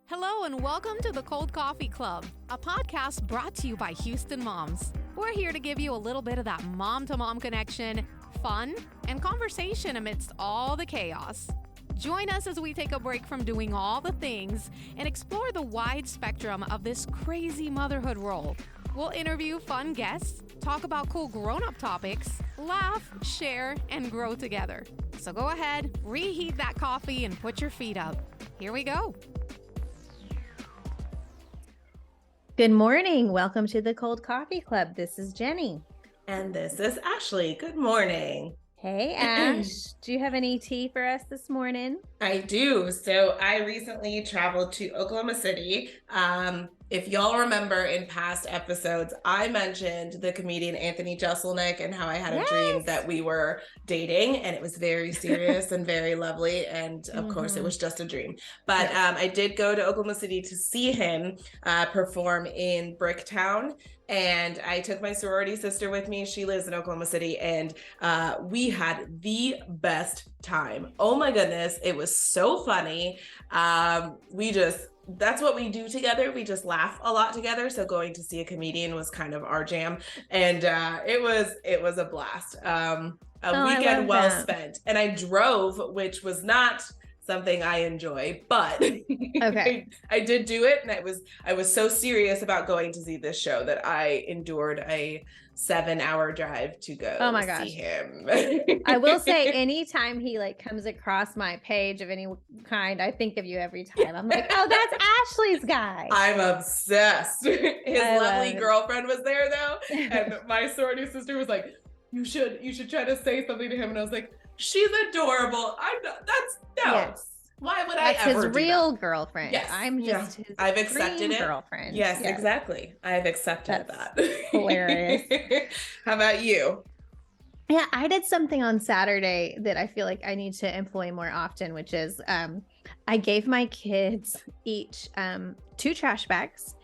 Hello and welcome to the Cold Coffee Club, a podcast brought to you by Houston Moms. We're here to give you a little bit of that mom-to-mom connection, fun, and conversation amidst all the chaos. Join us as we take a break from doing all the things and explore the wide spectrum of this crazy motherhood role. We'll interview fun guests, talk about cool grown-up topics, laugh, share, and grow together. So go ahead, reheat that coffee, and put your feet up. Here we go. Good morning. Welcome to the Cold Coffee Club. This is Jenny. And this is Ashley. Good morning. Hey, Ash. Do you have any tea for us this morning? I do. So I recently traveled to Oklahoma City. If y'all remember in past episodes, I mentioned the comedian Anthony Jeselnik and how I had a dream that we were dating, and it was very serious and very lovely. And of course, it was just a dream. But I did go to Oklahoma City to see him perform in Bricktown. And I took my sorority sister with me. She lives in Oklahoma City, and we had the best time. Oh my goodness, it was so funny. That's what we do together. We just laugh a lot together. So going to see a comedian was kind of our jam, and it was a blast. A weekend well spent, and I drove, which was not something I enjoy, but okay. I did do it, and I was so serious about going to see this show that I endured a 7-hour drive to go see him. I will say, anytime he comes across my page of any kind, I think of you every time. I'm like, oh, that's Ashley's guy. I'm obsessed. His lovely girlfriend was there though, and my sorority sister was like, you should try to say something to him, and I was like, she's adorable. Yes. Why would I ever do that? That's his real girlfriend. Yes. I'm just his I've accepted it. girlfriend. Yes, exactly. I've accepted that. Hilarious. How about you? Yeah, I did something on Saturday that I feel like I need to employ more often, which is I gave my kids each 2 trash bags,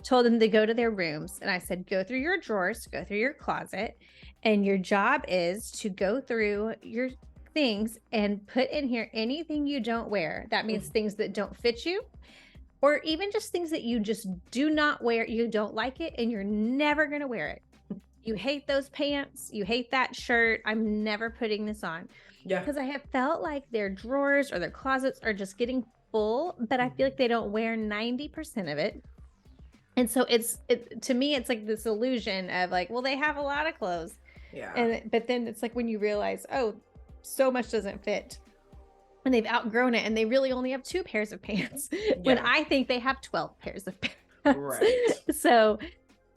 told them to go to their rooms, and I said, go through your drawers, go through your closet, and your job is to go through your things and put in here anything you don't wear. That means things that don't fit you, or even just things that you just do not wear. You don't like it and you're never going to wear it. You hate those pants. You hate that shirt. I'm never putting this on. Yeah. Because I have felt like their drawers or their closets are just getting full, but I feel like they don't wear 90% of it. And so to me, it's like this illusion of like, well, they have a lot of clothes. Yeah. But then it's like when you realize, oh, so much doesn't fit, and they've outgrown it, and they really only have 2 pairs of pants when I think they have 12 pairs of pants. Right. So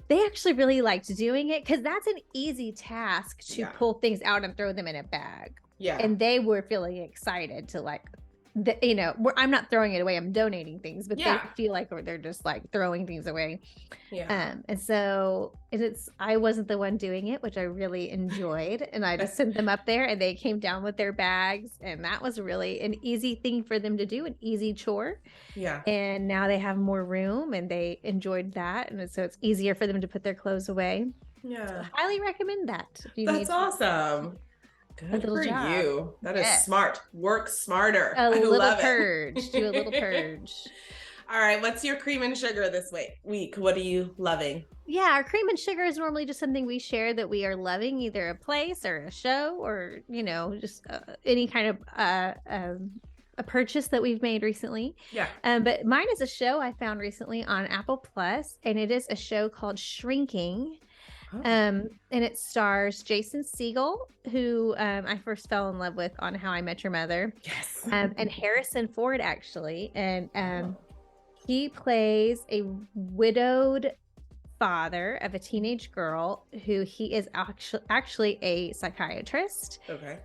they actually really liked doing it, because that's an easy task to pull things out and throw them in a bag. Yeah. And they were feeling excited to I'm not throwing it away, I'm donating things, but they feel like they're just like throwing things away. Yeah. And so I wasn't the one doing it, which I really enjoyed. And I just sent them up there, and they came down with their bags, and that was really an easy thing for them to do, an easy chore. Yeah. And now they have more room, and they enjoyed that. And so it's easier for them to put their clothes away. Yeah. So I highly recommend that. That's awesome. Good for you. That is smart. Work smarter. Do a little purge. All right. What's your cream and sugar this week? What are you loving? Yeah, our cream and sugar is normally just something we share that we are loving, either a place or a show, or, just any kind of a purchase that we've made recently. Yeah. But mine is a show I found recently on Apple Plus, and it is a show called Shrinking. Oh. And it stars Jason Segel, who I first fell in love with on How I Met Your Mother. Yes. And Harrison Ford, actually. And he plays a widowed father of a teenage girl who he is actually a psychiatrist. Okay.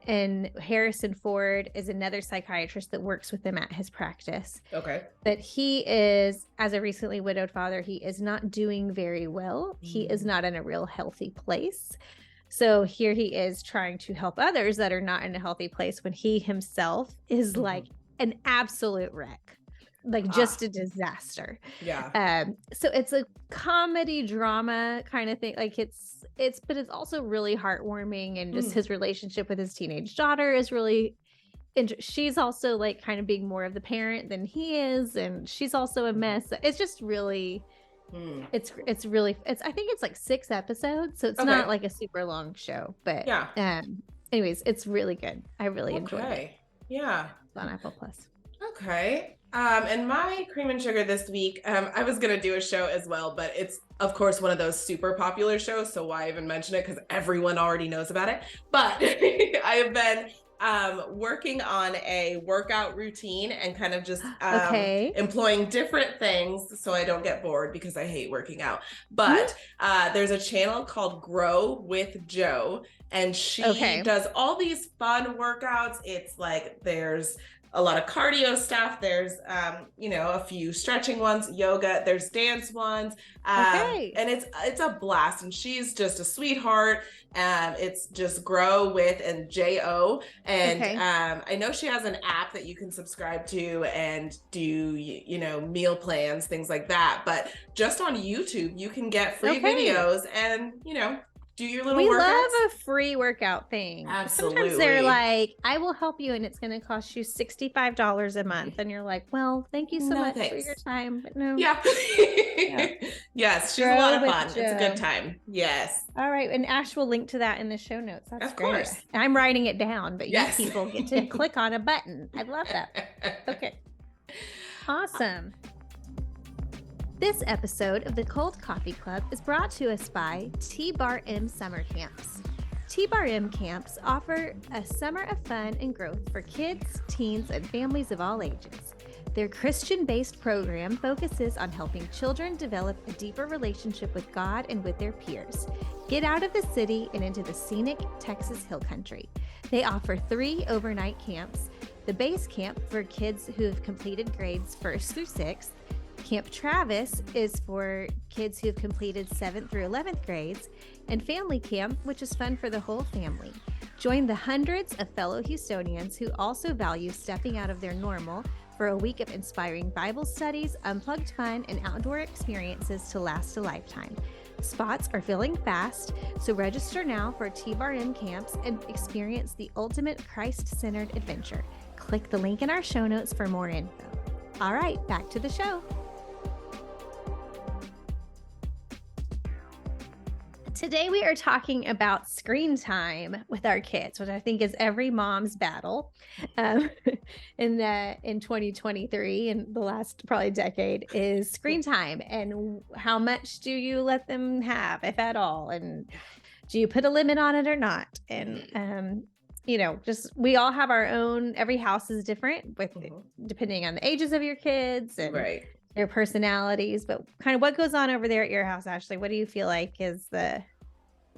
And Harrison Ford is another psychiatrist that works with him at his practice. Okay. But he is, as a recently widowed father, he is not doing very well. He is not in a real healthy place. So here he is trying to help others that are not in a healthy place when he himself is like an absolute wreck. Like just a disaster. Yeah. So it's a comedy drama kind of thing. Like but it's also really heartwarming, and just his relationship with his teenage daughter is really and she's also like kind of being more of the parent than he is, and she's also a mess. It's just really it's really I think it's like 6 episodes, so it's not like a super long show, but anyways, it's really good. I really enjoyed it. Yeah. It's on Apple Plus. Okay. And my cream and sugar this week, I was gonna do a show as well, but it's of course one of those super popular shows, so why even mention it, because everyone already knows about it. But I have been working on a workout routine and kind of just employing different things so I don't get bored, because I hate working out. But there's a channel called Grow with Joe, and she does all these fun workouts. It's like there's a lot of cardio stuff. There's, a few stretching ones, yoga, there's dance ones. And it's a blast. And she's just a sweetheart. It's just Grow with and J-O. And I know she has an app that you can subscribe to and do, meal plans, things like that. But just on YouTube, you can get free videos and, do your little workouts. We love a free workout thing. Absolutely. Sometimes they're like, I will help you, and it's going to cost you $65 a month. And you're like, well, thank you so much for your time. But no. Yeah. Yes, she's a lot of fun. It's a good time. Yes. All right. And Ash will link to that in the show notes. That's of great. Course. I'm writing it down, but you people get to click on a button. I love that. Okay. Awesome. This episode of the Cold Coffee Club is brought to us by T-Bar M Summer Camps. T-Bar M Camps offer a summer of fun and growth for kids, teens, and families of all ages. Their Christian-based program focuses on helping children develop a deeper relationship with God and with their peers. Get out of the city and into the scenic Texas Hill Country. They offer 3 overnight camps: the base camp for kids who have completed grades 1st through 6th, Camp Travis is for kids who have completed 7th through 11th grades, and Family Camp, which is fun for the whole family. Join the hundreds of fellow Houstonians who also value stepping out of their normal for a week of inspiring Bible studies, unplugged fun, and outdoor experiences to last a lifetime. Spots are filling fast, so register now for T-Bar M Camps and experience the ultimate Christ-centered adventure. Click the link in our show notes for more info. All right, back to the show. Today we are talking about screen time with our kids, which I think is every mom's battle in 2023 and the last probably decade, is screen time. And how much do you let them have, if at all? And do you put a limit on it or not? And just we all have our own, every house is different with depending on the ages of your kids and their personalities. But kind of what goes on over there at your house, Ashley? What do you feel like is the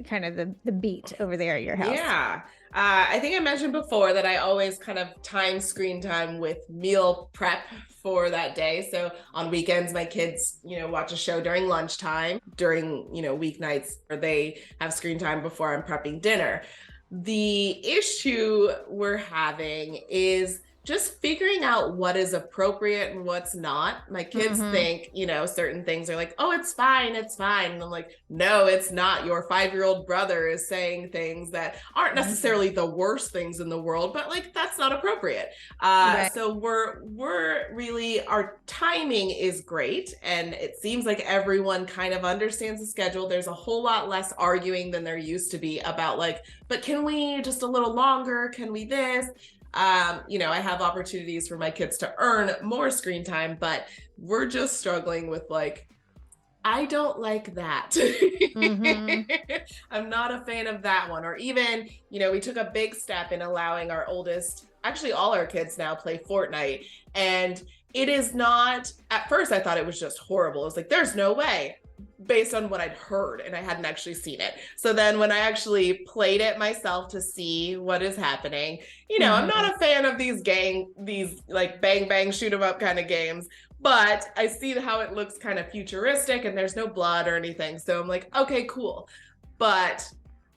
kind of the beat over there at your house? Yeah. I think I mentioned before that I always kind of time screen time with meal prep for that day. So on weekends, my kids, watch a show during lunchtime. During, weeknights, or they have screen time before I'm prepping dinner. The issue we're having is just figuring out what is appropriate and what's not. My kids think, certain things are like, oh, it's fine. And I'm like, no, it's not. Your 5-year-old brother is saying things that aren't necessarily the worst things in the world, but like, that's not appropriate. So we're really, our timing is great. And it seems like everyone kind of understands the schedule. There's a whole lot less arguing than there used to be about like, but can we just a little longer? Can we this? I have opportunities for my kids to earn more screen time, but we're just struggling with like, I don't like that. I'm not a fan of that one. Or even, we took a big step in allowing our oldest, actually all our kids now play Fortnite. And it is not, at first I thought it was just horrible. I was like, there's no way, based on what I'd heard, and I hadn't actually seen it. So then when I actually played it myself to see what is happening, I'm not a fan of these like bang, bang, shoot 'em up kind of games, but I see how it looks kind of futuristic and there's no blood or anything. So I'm like, okay, cool. But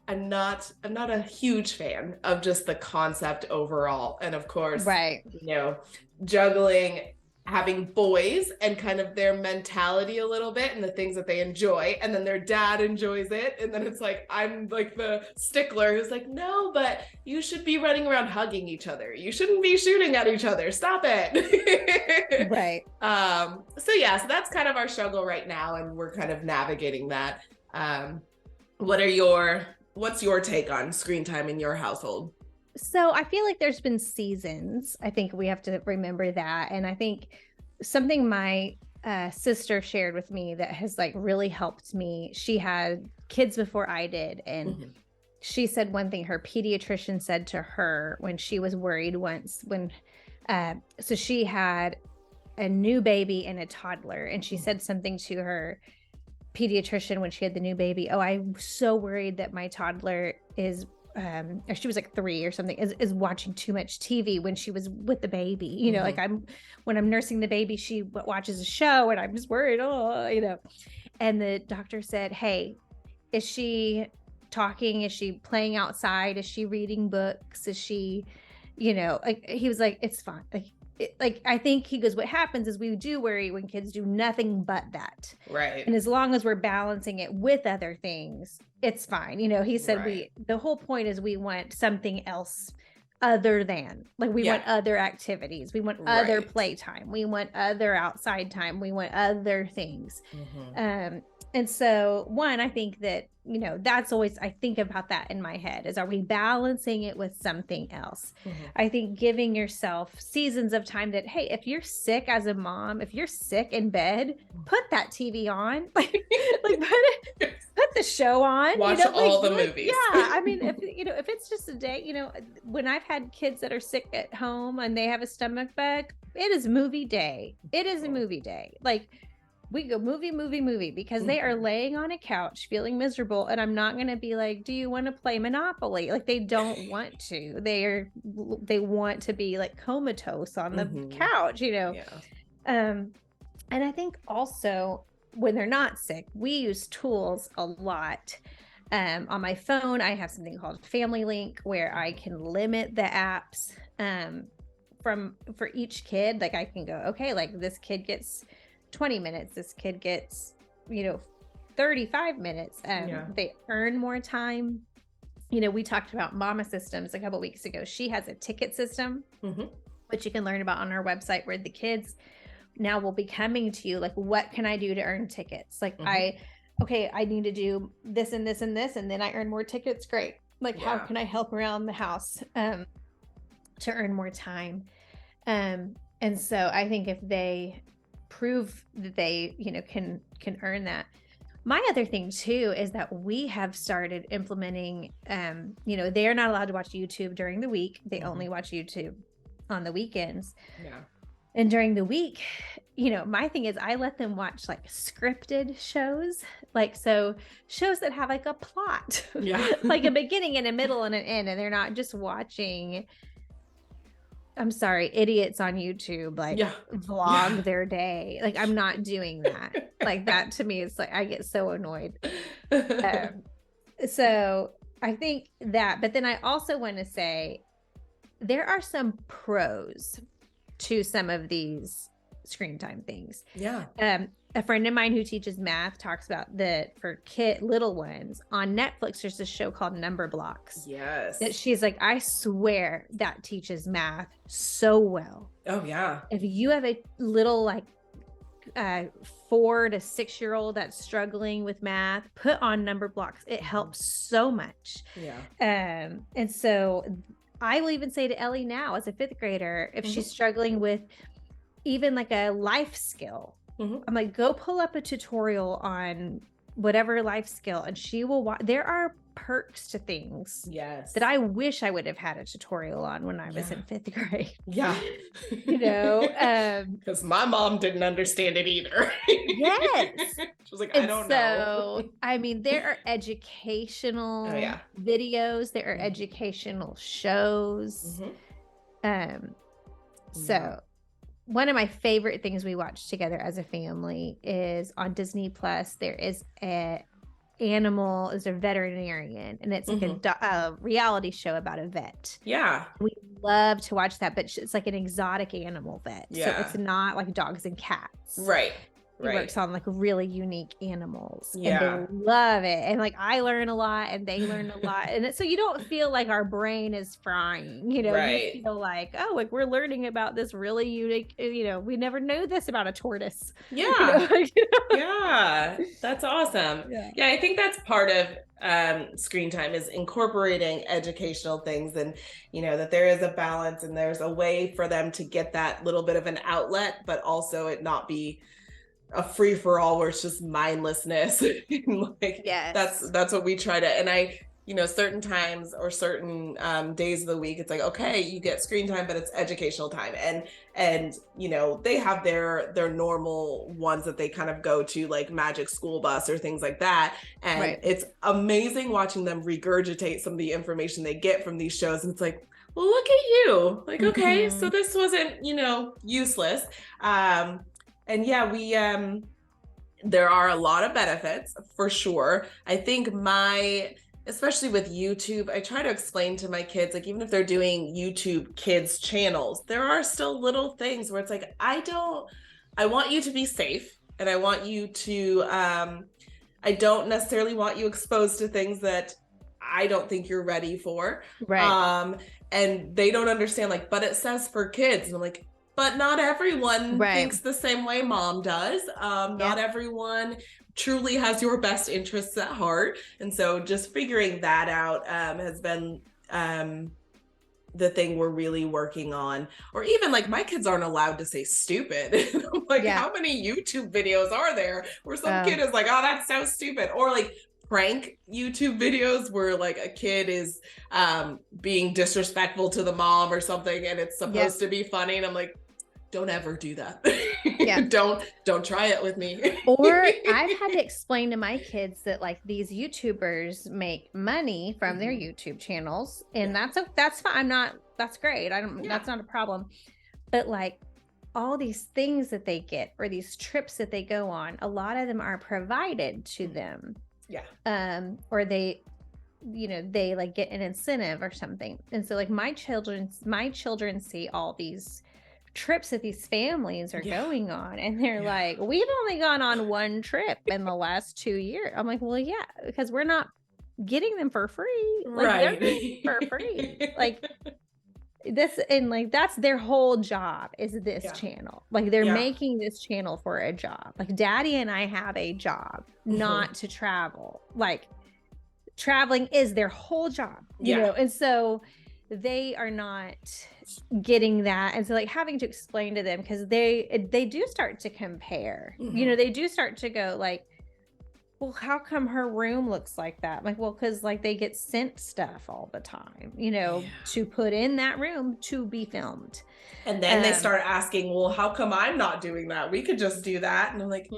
I'm not a huge fan of just the concept overall. And of course, juggling having boys and kind of their mentality a little bit and the things that they enjoy, and then their dad enjoys it, and then it's like I'm like the stickler who's like, no, but you should be running around hugging each other, you shouldn't be shooting at each other, stop it. Right. So that's kind of our struggle right now, and we're kind of navigating that. What's your take on screen time in your household? So I feel like there's been seasons. I think we have to remember that. And I think something my sister shared with me that has like really helped me. She had kids before I did. And she said one thing her pediatrician said to her when she was worried once so she had a new baby and a toddler. And she said something to her pediatrician when she had the new baby. Oh, I'm so worried that my toddler is or she was like 3 or something, is watching too much TV when she was with the baby. You know, like when I'm nursing the baby, she watches a show and I'm just worried, And the doctor said, hey, is she talking? Is she playing outside? Is she reading books? Is she, like, he was like, it's fine. Like I think he goes, what happens is we do worry when kids do nothing but that. Right. And as long as we're balancing it with other things, it's fine. He said the whole point is we want something else other than, like, we want other activities. We want other playtime. We want other outside time. We want other things. And so I think that, that's always, I think about that in my head is, are we balancing it with something else? I think giving yourself seasons of time that, hey, if you're sick as a mom, if you're sick in bed, put that TV on, like put the show on, watch all the movies. Yeah. I mean, if it's just a day, when I've had kids that are sick at home and they have a stomach bug, it is movie day. It is a movie day. Like, we go movie because they are laying on a couch feeling miserable, and I'm not going to be like, do you want to play Monopoly? Like, they don't want to. They want to be like comatose on the couch, And I think also when they're not sick, we use tools a lot. On my phone, I have something called Family Link where I can limit the apps for each kid. Like, I can go, okay, like this kid gets 20 minutes, this kid gets 35 minutes. They earn more time. We talked about Mama Systems a couple weeks ago. She has a ticket system which you can learn about on our website, where the kids now will be coming to you like, what can I do to earn tickets? Like, I need to do this and this and this, and then I earn more tickets. Great. Like, how can I help around the house to earn more time? And so I think if they prove that they can earn that. My other thing too is that we have started implementing they are not allowed to watch YouTube during the week. They only watch YouTube on the weekends. And during the week, my thing is I let them watch like scripted shows, like, so shows that have like a plot, like a beginning and a middle and an end, and they're not just watching, I'm sorry, idiots on YouTube, like vlog their day. Like, I'm not doing that. Like, that to me is like, I get so annoyed. So I think that, but then I also want to say there are some pros to some of these screen time things. A friend of mine who teaches math talks about that for little ones on Netflix. There's a show called Number Blocks. That she's like, I swear that teaches math so well. Oh yeah. If you have a little like 4 to 6 year old that's struggling with math, put on Number Blocks. It helps so much. And so I will even say to Ellie now, as a 5th grader, if she's struggling with even like a life skill, I'm like, go pull up a tutorial on whatever life skill, and she will watch. There are perks to things that I wish I would have had a tutorial on when I was in 5th grade. Because my mom didn't understand it either. She was like, I don't know. I mean, there are educational videos, there are educational shows. So one of my favorite things we watch together as a family is on Disney Plus. There is a animal is a veterinarian, and it's like a reality show about a vet. Yeah. We love to watch that, but it's like an exotic animal vet. So it's not like dogs and cats. Right. He works on like really unique animals, and Yeah. they love it. And like I learn a lot, and they learn a lot, and so you don't feel like our brain is frying. You know, you feel like, oh, like we're learning about this really unique. You know, we never knew this about a tortoise. Yeah, yeah, that's awesome. Yeah, I think that's part of Screentime is incorporating educational things, and you know that there is a balance and there's a way for them to get that little bit of an outlet, but also it not be a free for all where it's just mindlessness. Like that's what we try to, and I, you know, certain times or certain days of the week, it's like, okay, you get screen time, but it's educational time. And, you know, they have their normal ones that they kind of go to, like Magic School Bus or things like that. And it's amazing watching them regurgitate some of the information they get from these shows. And it's like, well, look at you. Like, okay, so this wasn't, you know, useless. And yeah, we, there are a lot of benefits for sure. I think especially with YouTube, I try to explain to my kids, like, even if they're doing YouTube kids channels, there are still little things where it's like, I want you to be safe. And I want you to, I don't necessarily want you exposed to things that I don't think you're ready for. And they don't understand, like, but it says for kids. And I'm like, but not everyone thinks the same way mom does. Not everyone truly has your best interests at heart. And so just figuring that out has been the thing we're really working on. Or even like my kids aren't allowed to say stupid. I'm like, how many YouTube videos are there where some kid is like, oh, that's so stupid? Or like prank YouTube videos where like a kid is being disrespectful to the mom or something and it's supposed to be funny. And I'm like, don't ever do that. Don't try it with me. Or I've had to explain to my kids that like these YouTubers make money from their YouTube channels, and that's fine. That's great. That's not a problem. But like all these things that they get or these trips that they go on, a lot of them are provided to them. Or they, you know, they like get an incentive or something. And so like my children see all these trips that these families are going on, and they're like, we've only gone on one trip in the last 2 years. I'm like, well, yeah, because we're not getting them for free. Like they're getting for free. Like this, and like that's their whole job is this channel. Like they're making this channel for a job. Like Daddy and I have a job, not to travel. Like traveling is their whole job, you know, and so they are not getting that. And so like having to explain to them, because they do start to compare, you know, they do start to go like, well, how come her room looks like that? I'm like, well, because like they get sent stuff all the time, you know, to put in that room to be filmed. And then they start asking, well, how come I'm not doing that? We could just do that. And I'm like,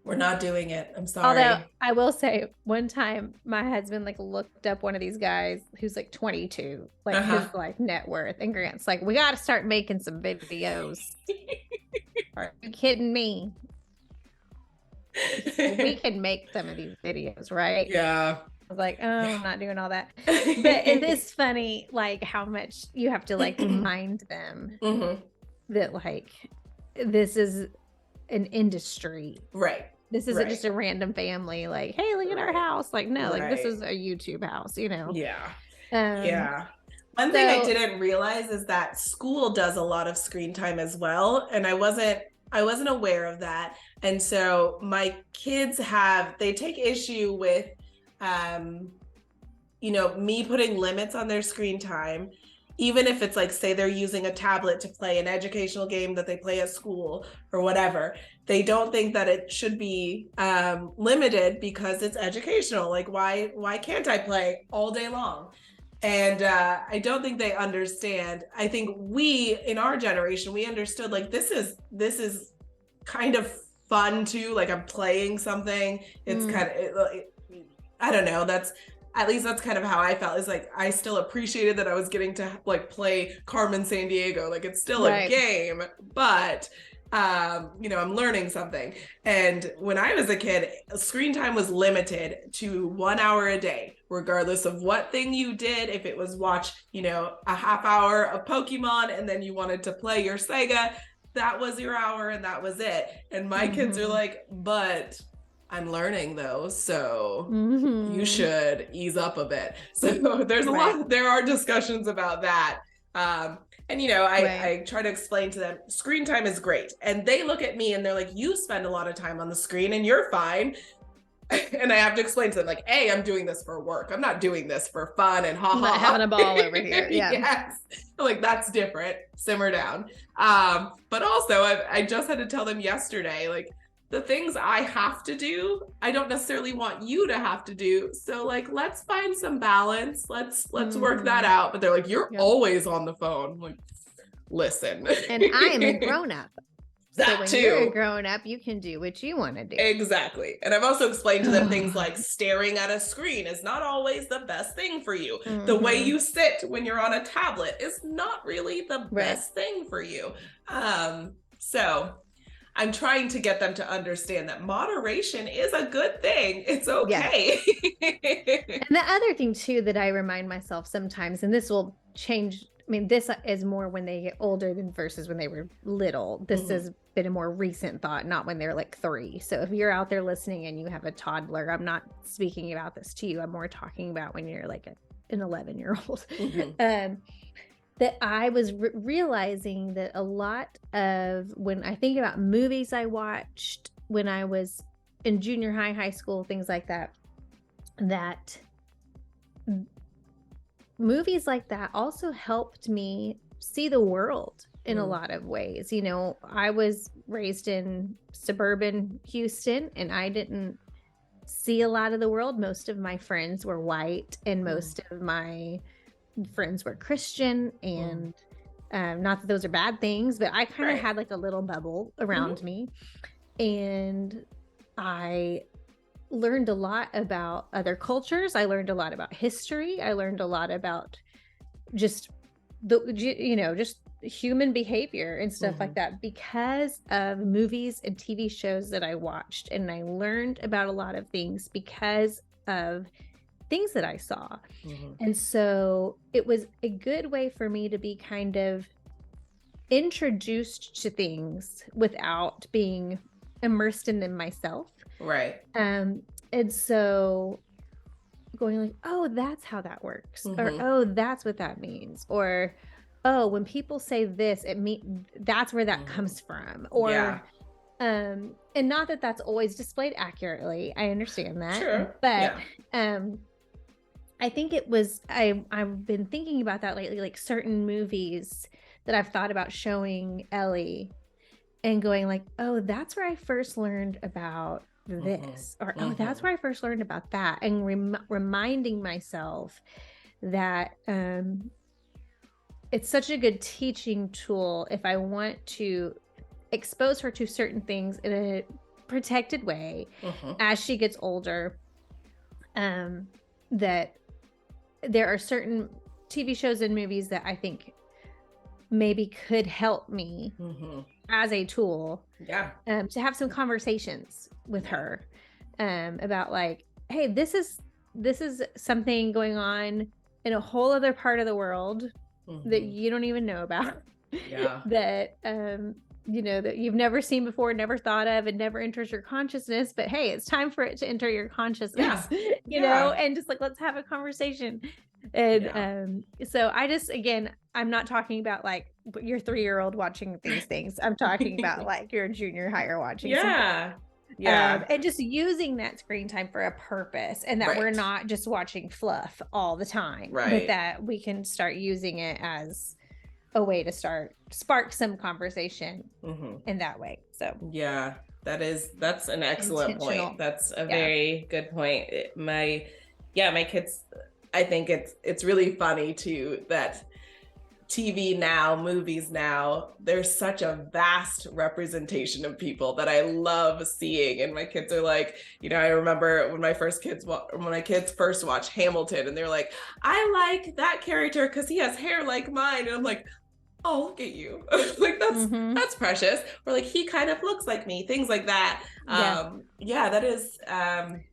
we're not doing it. I'm sorry. Although I will say one time my husband like looked up one of these guys who's like 22, like his like net worth, and Grant's like, we got to start making some videos. Are you kidding me? We can make some of these videos, right? Yeah. I was like, oh, I'm not doing all that. But it is funny, like how much you have to like remind them that like this is an industry, right? This isn't just a random family like, hey, look at our house. Like, no, like this is a YouTube house, you know? One thing I didn't realize is that school does a lot of screen time as well, and I wasn't aware of that. And so my kids they take issue with you know, me putting limits on their screen time, even if it's like, say they're using a tablet to play an educational game that they play at school or whatever. They don't think that it should be limited because it's educational. Like, why can't I play all day long? And I don't think they understand. I think we, in our generation, we understood like this is kind of fun too. Like I'm playing something. It's kind of, I don't know. At least that's kind of how I felt. Is like I still appreciated that I was getting to like play Carmen San Diego. Like it's still a game, but I'm learning something. And when I was a kid, screen time was limited to 1 hour a day, regardless of what thing you did. If it was watch, a half hour of Pokemon and then you wanted to play your Sega, that was your hour and that was it. And my kids are like, but I'm learning though, so you should ease up a bit. So there's there are discussions about that. I try to explain to them, screen time is great. And they look at me and they're like, you spend a lot of time on the screen and you're fine. And I have to explain to them, like, hey, I'm doing this for work. I'm not doing this for fun and ha ha. I'm not having a ball over here. Yeah. Yes. Like, that's different. Simmer down. But also, I just had to tell them yesterday, like, the things I have to do, I don't necessarily want you to have to do. So, like, let's find some balance. Let's work that out. But they're like, you're always on the phone. I'm like, listen. And I am a grown-up. That so when too. You're a grown-up, you can do what you want to do. Exactly. And I've also explained to them things like staring at a screen is not always the best thing for you. The way you sit when you're on a tablet is not really the best thing for you. So I'm trying to get them to understand that moderation is a good thing. It's okay. And the other thing too that I remind myself sometimes, and this will change, I mean, this is more when they get older than versus when they were little. This has been a more recent thought, not when they're like 3. So if you're out there listening and you have a toddler, I'm not speaking about this to you. I'm more talking about when you're like an 11-year-old. That I was realizing that a lot of when I think about movies I watched when I was in junior high school, things like that, that movies like that also helped me see the world in a lot of ways. I was raised in suburban Houston and I didn't see a lot of the world. Most of my friends were white and most of my friends were Christian, and not that those are bad things, but I kind of had like a little bubble around me, and I learned a lot about other cultures. I learned a lot about history. I learned a lot about just just human behavior and stuff like that because of movies and TV shows that I watched, and I learned about a lot of things because of things that I saw. And so it was a good way for me to be kind of introduced to things without being immersed in them myself. Right. And so going like, oh, that's how that works. Or, oh, that's what that means. Or, oh, when people say this, that's where that comes from. Or, and not that that's always displayed accurately. I understand that. Sure. But, I think it was, I've been thinking about that lately, like certain movies that I've thought about showing Ellie and going like, oh, that's where I first learned about this, or oh, that's where I first learned about that. And reminding myself that it's such a good teaching tool if I want to expose her to certain things in a protected way as she gets older, that there are certain TV shows and movies that I think maybe could help me as a tool to have some conversations with her about like, hey, this is something going on in a whole other part of the world that you don't even know about, that that you've never seen before, never thought of, and never enters your consciousness. But hey, it's time for it to enter your consciousness, and just like, let's have a conversation. And so I just, again, I'm not talking about like your 3-year-old watching these things. I'm talking about like your junior higher watching. And just using that screen time for a purpose, and that we're not just watching fluff all the time, but that we can start using it as a way to spark some conversation in that way. So that's an excellent point. That's a very good point. My kids, I think it's really funny too that TV now, movies now, there's such a vast representation of people that I love seeing. And my kids are like, I remember when my kids first watched Hamilton, and they're like, I like that character because he has hair like mine. And I'm like, oh, look at you. Like that's precious. Or like, he kind of looks like me, things like that. That is kind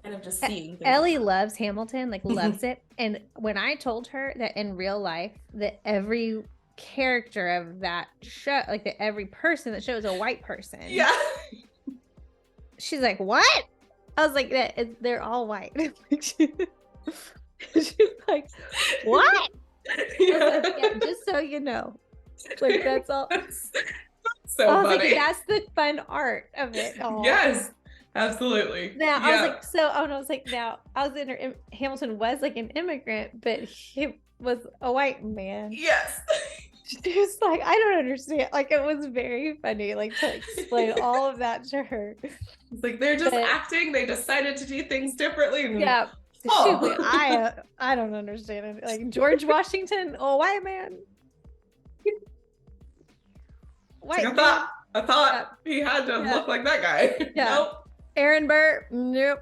of just seeing things. Ellie loves Hamilton, like loves it. And when I told her that in real life that every character of that show, like that every person that show is a white person. Yeah. She's like, what? I was like, they're all white. She's like, what? Yeah. Like, yeah, just so you know. Like, that's all. So I was funny. like, that's the fun art of it all. Yes, absolutely. Now, I was like, Hamilton was like an immigrant, but he was a white man. Yes. She was like, I don't understand. Like, it was very funny, like, to explain all of that to her. It's like, they're just acting. They decided to do things differently. Yeah. Oh. She was like, I don't understand it. Like, George Washington, a white man. White man. I thought he had to look like that guy. Yeah. Nope. Aaron Burr, nope.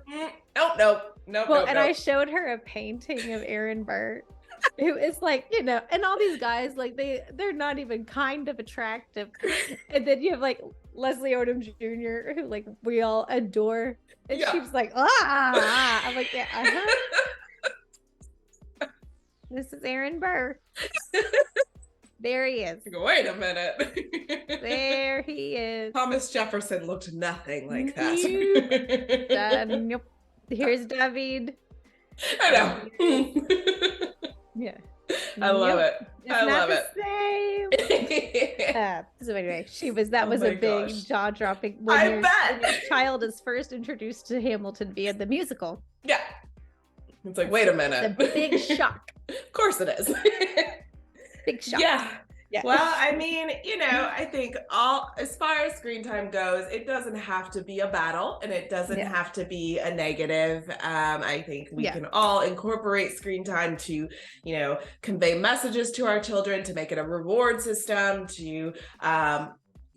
Nope. Well, and I showed her a painting of Aaron Burr. Who is like, you know, and all these guys, like they're not even kind of attractive. And then you have like Leslie Odom Jr., who like we all adore. And she was like, I'm like, yeah, This is Aaron Burr. There he is. Wait a minute. There he is. Thomas Jefferson looked nothing like that. Nope. Here's David. I know. Yeah. I love it. I love it. So anyway, that was a big jaw-dropping when your child is first introduced to Hamilton via the musical. Yeah. It's like, wait a minute. It's a big shock. Of course it is. Big shock. Yeah. Well, I mean, you know, I think as far as screen time goes, it doesn't have to be a battle and it doesn't have to be a negative. I think we can all incorporate screen time to, you know, convey messages to our children, to make it a reward system, to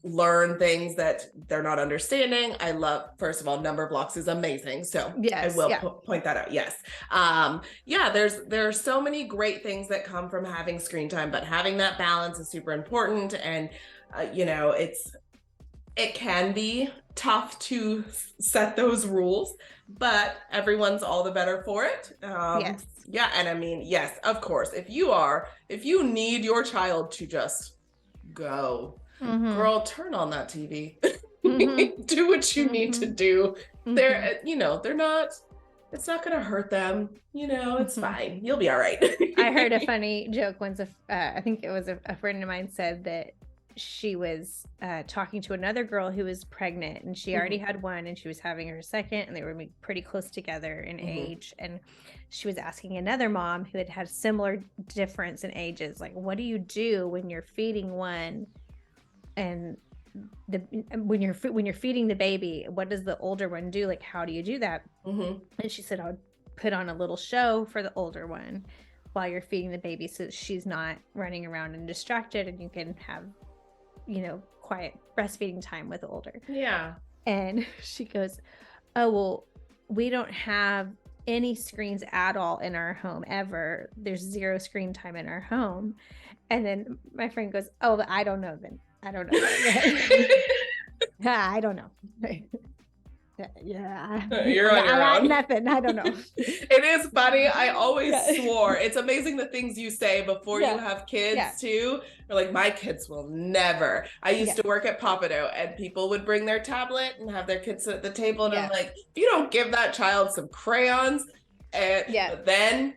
learn things that they're not understanding. I love, first of all, number blocks is amazing. So I will point that out. Yes. There are so many great things that come from having screen time, but having that balance is super important. And, you know, it can be tough to set those rules, but everyone's all the better for it. Yeah. And I mean, yes, of course, if you need your child to just go, girl, turn on that TV. Do what you need to do. They're, you know, it's not going to hurt them. You know, it's fine. You'll be all right. I heard a funny joke once. I think it was a friend of mine said that she was talking to another girl who was pregnant and she already had one and she was having her second and they were pretty close together in age. And she was asking another mom who had similar difference in ages, like, what do you do when you're feeding one? And when you're feeding the baby, what does the older one do? Like, how do you do that? And she said, I would put on a little show for the older one while you're feeding the baby so she's not running around and distracted and you can have, you know, quiet breastfeeding time with the older. Yeah. And she goes, oh, well, we don't have any screens at all in our home ever. There's 0 screen time in our home. And then my friend goes, oh, I don't know then. I don't know. I don't know. You're on your own. Nothing. I don't know. It is funny. I always swore. It's amazing the things you say before you have kids too. Or like, my kids will never. I used to work at Papado and people would bring their tablet and have their kids sit at the table and I'm like, if you don't give that child some crayons, but then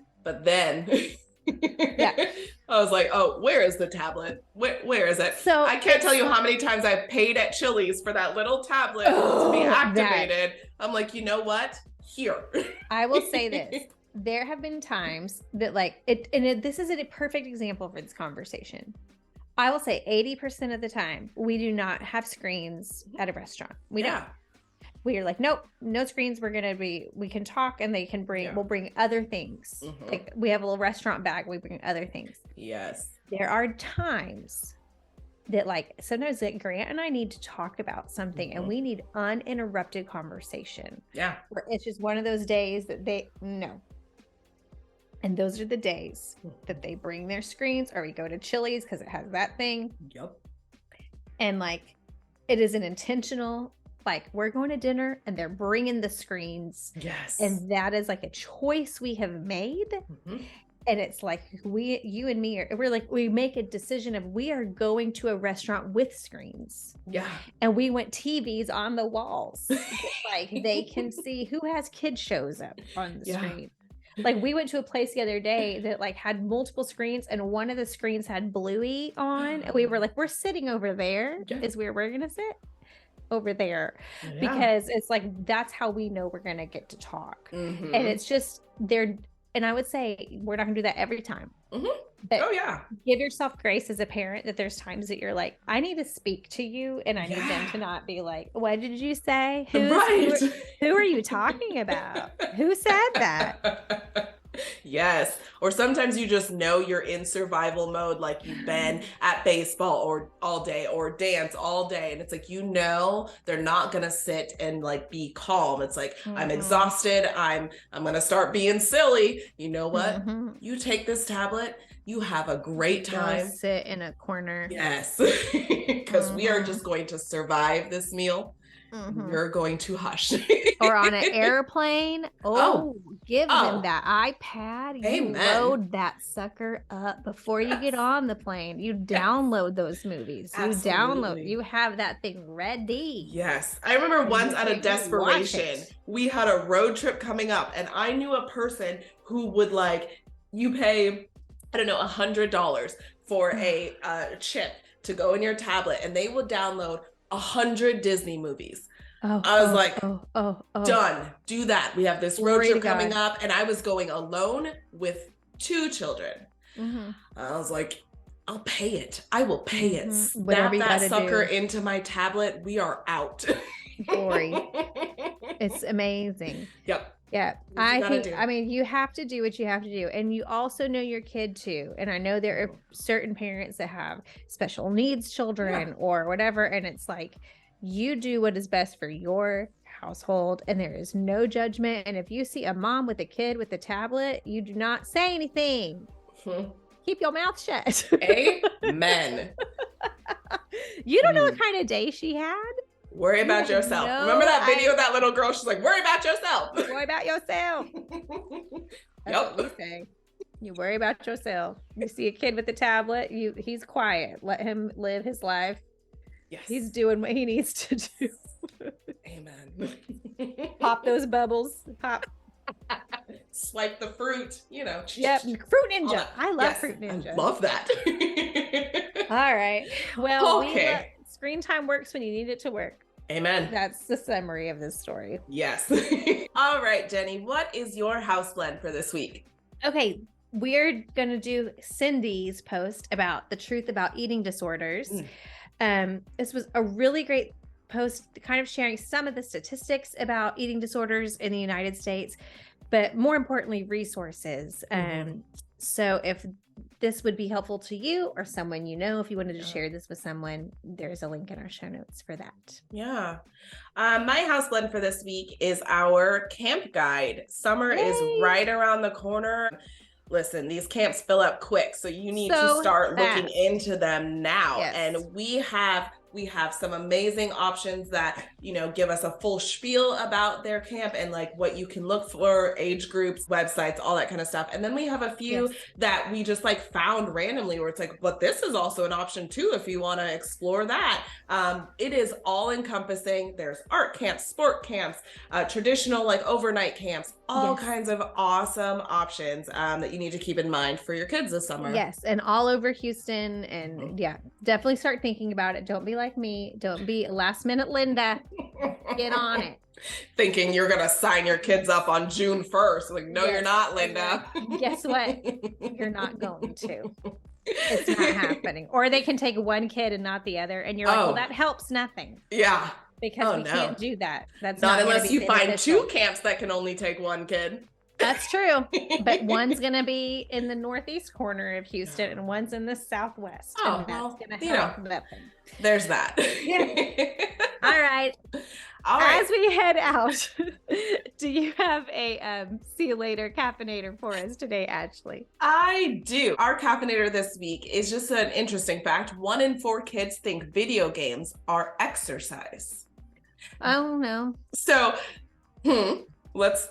I was like, oh, where is the tablet? Where is it? So I can't tell you how many times I've paid at Chili's for that little tablet to be activated. I'm like, you know what? Here. I will say this. There have been times that this is a perfect example for this conversation. I will say 80% of the time, we do not have screens at a restaurant. We don't. We are like, nope, no screens. We can talk and we'll bring other things. Like we have a little restaurant bag. We bring other things. Yes. There are times that sometimes that Grant and I need to talk about something and we need uninterrupted conversation. Yeah. Where it's just one of those days that no. And those are the days that they bring their screens, or we go to Chili's because it has that thing. Yep. And like, it is an intentional, like, we're going to dinner and they're bringing the screens. Yes. And that is like a choice we have made. And it's like, you and me we're like, we make a decision of, we are going to a restaurant with screens. Yeah. And we want TVs on the walls. Like, they can see who has kid shows up on the screen. Like, we went to a place the other day that like had multiple screens, and one of the screens had Bluey on. And we were like, we're sitting over there is where we're going to sit, over there. Because it's like, that's how we know we're going to get to talk. And it's just, and I would say we're not going to do that every time. But give yourself grace as a parent that there's times that you're like, I need to speak to you, and I need them to not be like, what did you say? Who are you talking about? Who said that? Yes. Or sometimes you just know you're in survival mode, like you've been at baseball or all day, or dance all day. And it's like, you know, they're not going to sit and like be calm. It's like, I'm exhausted. I'm going to start being silly. You know what? You take this tablet. You have a great time. Go sit in a corner. Yes. Because we are just going to survive this meal. You're going to hush. Or on an airplane. Give them that iPad. You load that sucker up before you get on the plane. You download those movies. You have that thing ready. Yes. I remember once out of desperation, we had a road trip coming up, and I knew a person who would like, you pay, I don't know, $100 for a chip to go in your tablet, and they will download 100 Disney movies. I was like, done. Do that. We have this road trip coming up, and I was going alone with 2 children. I was like, I'll pay it. I will pay it. Snap that sucker into my tablet. We are out. Glory. It's amazing. Yep. Yeah. I mean, you have to do what you have to do. And you also know your kid too. And I know there are certain parents that have special needs children or whatever. And it's like, you do what is best for your household, and there is no judgment. And if you see a mom with a kid with a tablet, you do not say anything. Keep your mouth shut. Amen. You don't know what kind of day she had. Worry about yourself. Remember that video of that little girl? She's like, worry about yourself. Worry about yourself. That's what we say. You worry about yourself. You see a kid with a tablet, he's quiet. Let him live his life. Yes. He's doing what he needs to do. Amen. Pop those bubbles. Pop. Swipe the fruit, you know. Yep. Fruit Ninja. I love Fruit Ninja. I love that. All right. Well, screen time works when you need it to work. Amen. That's the summary of this story. Yes. All right, Jenny, what is your house blend for this week? Okay. We're going to do Cindy's post about the truth about eating disorders. This was a really great post, kind of sharing some of the statistics about eating disorders in the United States, but more importantly, resources. So if this would be helpful to you or someone you know, if you wanted to share this with someone, there's a link in our show notes for that. Yeah. My house blend for this week is our camp guide. Summer is right around the corner. Listen, these camps fill up quick, so you need to start looking into them now. And we have some amazing options that, you know, give us a full spiel about their camp and like what you can look for, age groups, websites, all that kind of stuff. And then we have a few that we just like found randomly where it's like, but this is also an option too if you want to explore that. It is all encompassing. There's art camps, sport camps, traditional like overnight camps, all kinds of awesome options that you need to keep in mind for your kids this summer. Yes, and all over Houston. And definitely start thinking about it. Don't be like me. Don't be last minute Linda. Get on it. Thinking you're going to sign your kids up on June 1st. Like, no, you're not, Linda. Guess what? You're not going to. It's not happening. Or they can take one kid and not the other. And you're like, well, that helps nothing. Yeah. Because we can't do that. That's not unless you find 2 camps that can only take 1 kid. That's true. But one's going to be in the northeast corner of Houston and one's in the southwest. Oh, and well, that's going to help nothing. There's that. All right. As we head out, Do you have a see you later caffeinator for us today, Ashley? I do. Our caffeinator this week is just an interesting fact. 1 in 4 kids think video games are exercise. Oh no. So, let's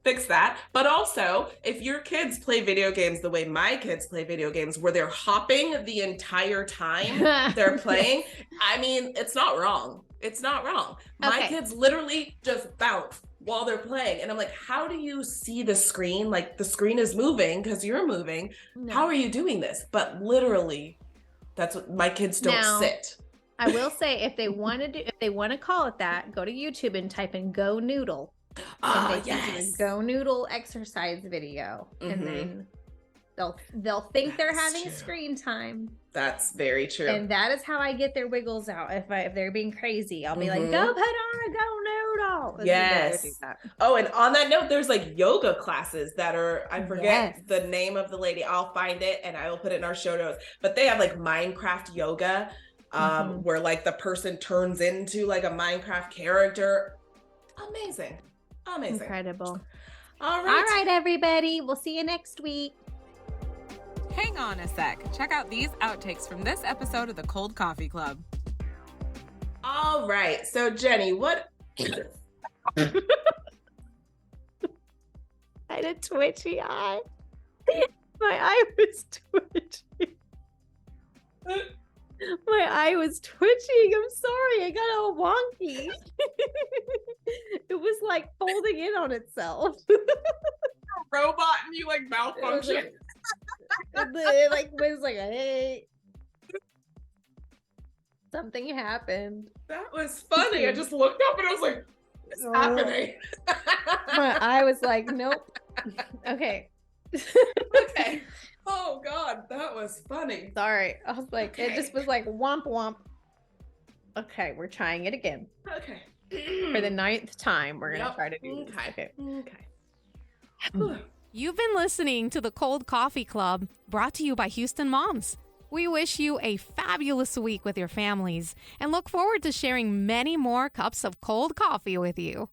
fix that. But also, if your kids play video games the way my kids play video games, where they're hopping the entire time they're playing, I mean, it's not wrong. It's not wrong. My kids literally just bounce while they're playing. And I'm like, how do you see the screen? Like, the screen is moving because you're moving. No. How are you doing this? But literally, that's what my kids don't sit. I will say, if they want to call it that, go to YouTube and type in GoNoodle. And they can do a GoNoodle exercise video. And then they'll think they're having screen time. That's very true. And that is how I get their wiggles out. If they're being crazy, I'll be like, go put on a GoNoodle. Yes. Oh, and on that note, there's like yoga classes that are, I forget the name of the lady. I'll find it and I will put it in our show notes. But they have like Minecraft yoga, where like the person turns into like a Minecraft character. Amazing. Incredible. All right, everybody. We'll see you next week. Hang on a sec. Check out these outtakes from this episode of the Cold Coffee Club. All right. So, Jenny, what? I had a twitchy eye. My eye was twitching. My eye was twitching. I'm sorry. I got all wonky. It was like folding in on itself. Robot and you like malfunction. It like was like, hey, something happened. That was funny. I just looked up and I was like, what's happening? My eye was like, nope. Okay. Okay. Oh God, that was funny. Sorry. I was like, it just was like womp womp. Okay, we're trying it again. Okay. For the 9th time, we're gonna try to do this. Okay. You've been listening to the Cold Coffee Club, brought to you by Houston Moms. We wish you a fabulous week with your families and look forward to sharing many more cups of cold coffee with you.